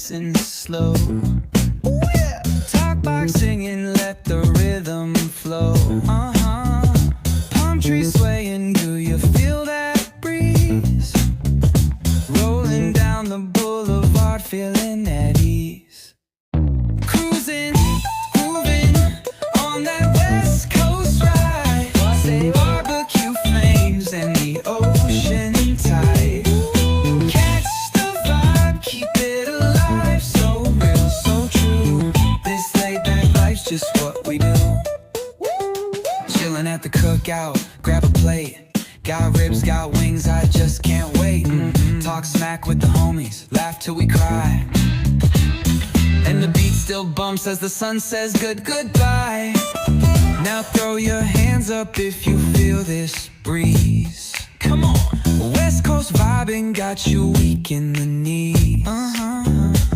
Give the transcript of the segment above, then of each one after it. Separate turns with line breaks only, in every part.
nice and slow. Ooh, yeah. Talk box singing, let the rhythm flow. Palm trees swaying, do you feel that breeze? Rolling down the boulevard, feeling at ease. Cruising, grooving on that West Coast ride. Barbecue flames and the ocean tide. Catch the vibe, keep it alive. So real, so true. This laid back life's just what we do. Chilling at the cookout, grab a plate. Got ribs, got wings, I just can't wait. Talk smack with the homies, laugh till we cry. And the beat still bumps as the sun says goodbye. Now throw your hands up if you feel this breeze. Come on. West Coast vibing got you weak in the knees.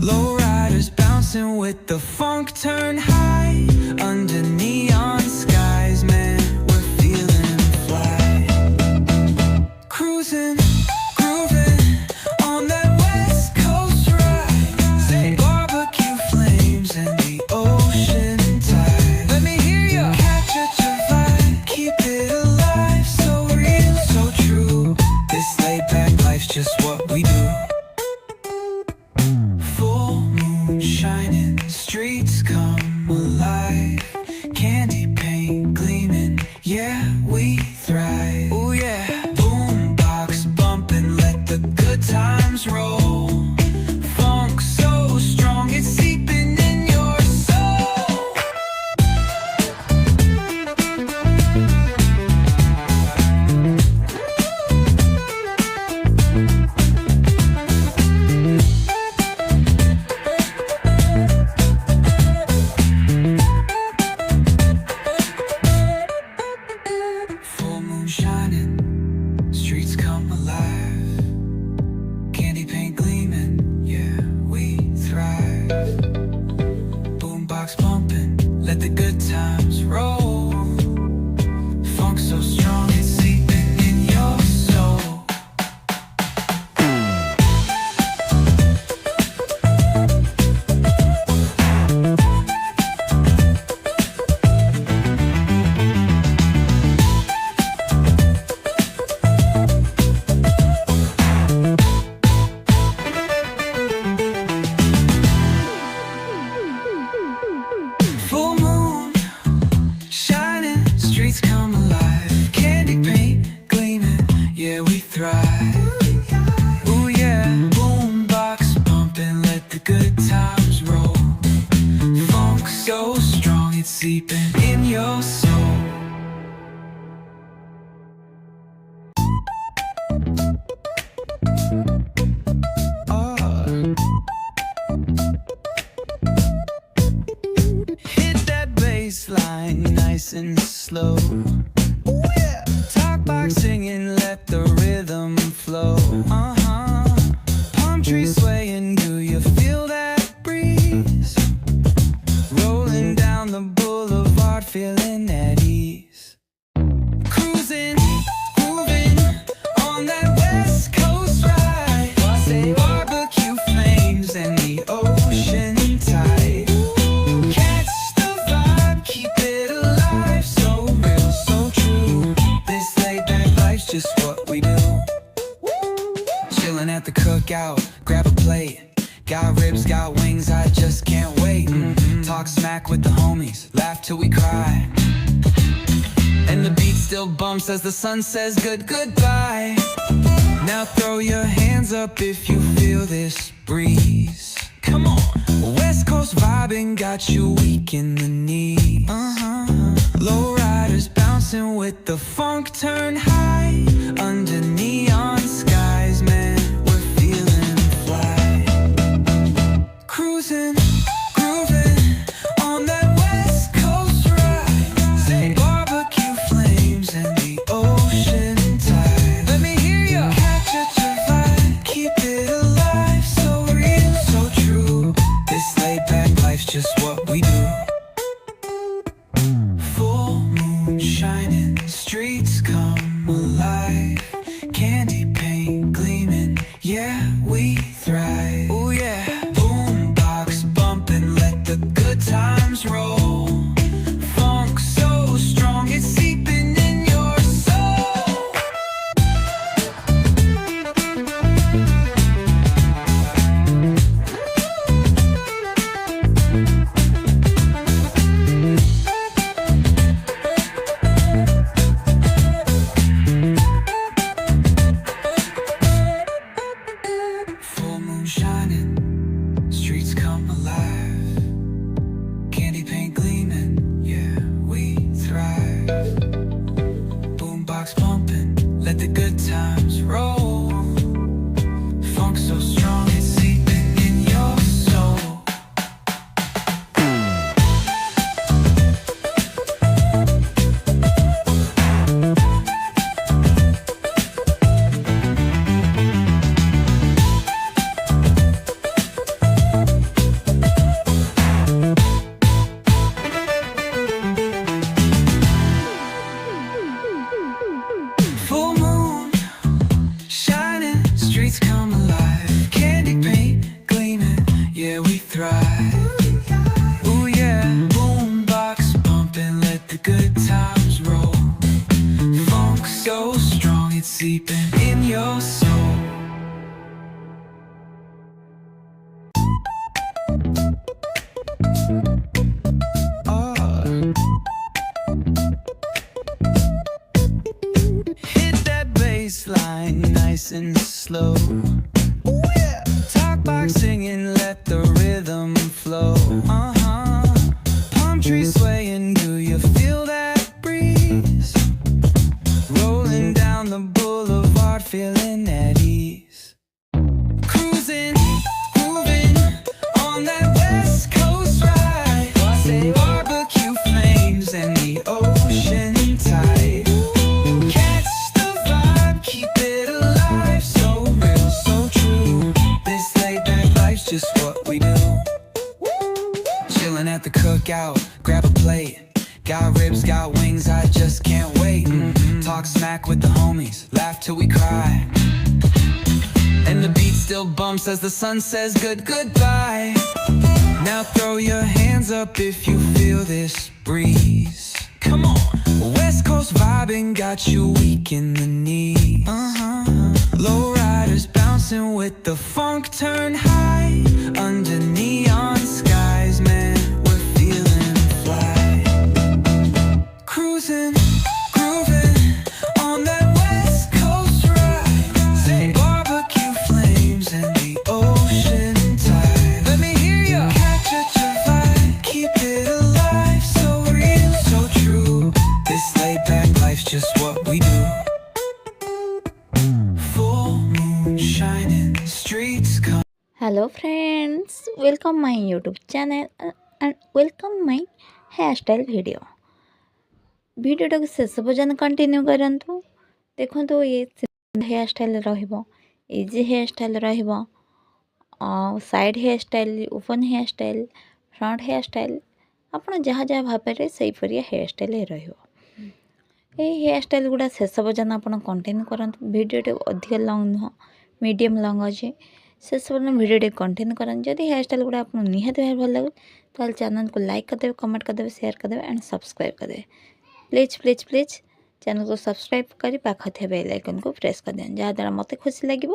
Low riders bouncing with the funk turn high. Under neon skies, man, we're feeling fly. Cruising, grooving on that West Coast ride. Barbecue flames and the ocean tide. Let me hear ya. Catch your vibe, keep it alive. So real, so true. This laid back life's just what we do. Full moon shining, streets come alive. Candy paint gleaming, yeah, we thrive. Oh yeah. Boombox bumping, let the good times roll. Funk so strong, it's seeping in your soul. Full moon shining, streets come alive. Candy paint gleaming, yeah, we thrive. Boombox bumping, let the good times roll. Funk so strong, it's seeping in your soul. Full moon shining, streets come alive. Candy paint gleaming, yeah, we thrive. Ooh yeah. Boombox pumping, let the good times roll. Funk so strong, it's seeping in your soul. Hit that bass line nice and slow. Ooh, yeah. Talk box singing, let the rhythm flow. Palm trees swaying, do you feel that breeze? Rolling down the boulevard, feeling at ease. Cruising, grooving on that West Coast ride. Barbecue flames and the ocean tide. Catch the vibe, keep it alive. So real, so true. This laid back life's just what we do. Chilling at the cookout, grab a plate. Got ribs, got wings, I just can't wait. Talk smack with the homies, laugh till we cry. And the beat still bumps as the sun says goodbye. Now throw your hands up if you feel this breeze. Come on. West Coast vibing got you weak in the knees. Low riders bouncing with the funk turn high. Under neon skies, man, we're feeling fly. Cruising, grooving on that West Coast ride. Barbecue flames and the ocean tide. Let me hear ya. Catch your vibe, keep it alive. So real, so true. This laid back life's just what we do. Full moon shining, streets come alive. Candy paint gleaming, yeah, we thrive. Oh yeah. Boom nice and slow. Ooh, yeah. Talk boxing and let the rhythm flow. Palm tree swaying, do you feel that breeze? Rolling down the boulevard, feeling at ease. Cruising, moving on that West Coast ride. Barbecue flames and the ocean tide. Catch the vibe, keep it alive. So real, so true. This laid back life's just what we do. Chilling at the cookout, grab a plate. Got ribs, got wings, I just can't wait. Talk smack with the homies, laugh till we cry. And the beat still bumps as the sun says goodbye. Now throw your hands up if you feel this breeze. Come on. West Coast vibing got you weak in the knees. Low riders bouncing with the funk turn high. Under neon skies, man, we're feeling fly. Cruising, grooving on that West Coast ride. Say barbecue flames and the ocean tide. Let me hear ya. Catch your vibe, keep it alive. So real, so true. This laid back life's just what we do. Full moon shining, streets come.
Hello friends, welcome my YouTube channel and welcome my hairstyle video. Video को शेष पर्यटन continue करंतु देखंतु ये hairstyle रहिबो easy hairstyle रहिबो side hairstyle open hairstyle front hairstyle आपण जहाँ जहाँ भाव से हेयर स्टाइल रहिबो ए हेयर स्टाइल गुड़ा शेष पर्यटन आपण कंटिन्यू करंतु भिडियो अधिक लॉन्ग नुह मीडियम लॉन्ग अच्छे शेष पर्यटन भिडियो कंटिन्यू करन जदि हेयर स्टाइल गुड़ा आपको निहाती भाव भल लगे तो चैनल को लाइक करदे कमेंट करदे शेयर करदे एंड सब्सक्राइब करदे प्लीज प्लीज प्लीज चैनल को सब्सक्राइब करी पाख थे बेल आइकन को प्रेस कर दें जहाँद्वारा मत खुशी लगे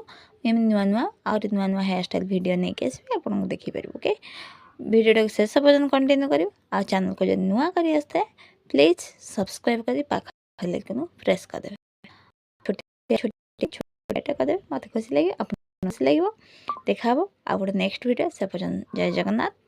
नुआ नुआ आउरी नुआ नुआ हेयर स्टाइल वीडियो नहीं के आसबि आपको देखिपर ओके वीडियो शेष पर्यटन कंटिन्यू कर चैनल को जो नुआ कर आसता प्लीज सब्सक्राइब करी पाख बेल आइकन प्रेस कर दे छोटे छोटे कर दे मत खुशी लगे आप खुशी लगे देखा आ गोटे नेक्स्ट वीडियो से पर्यटन जय जगन्नाथ।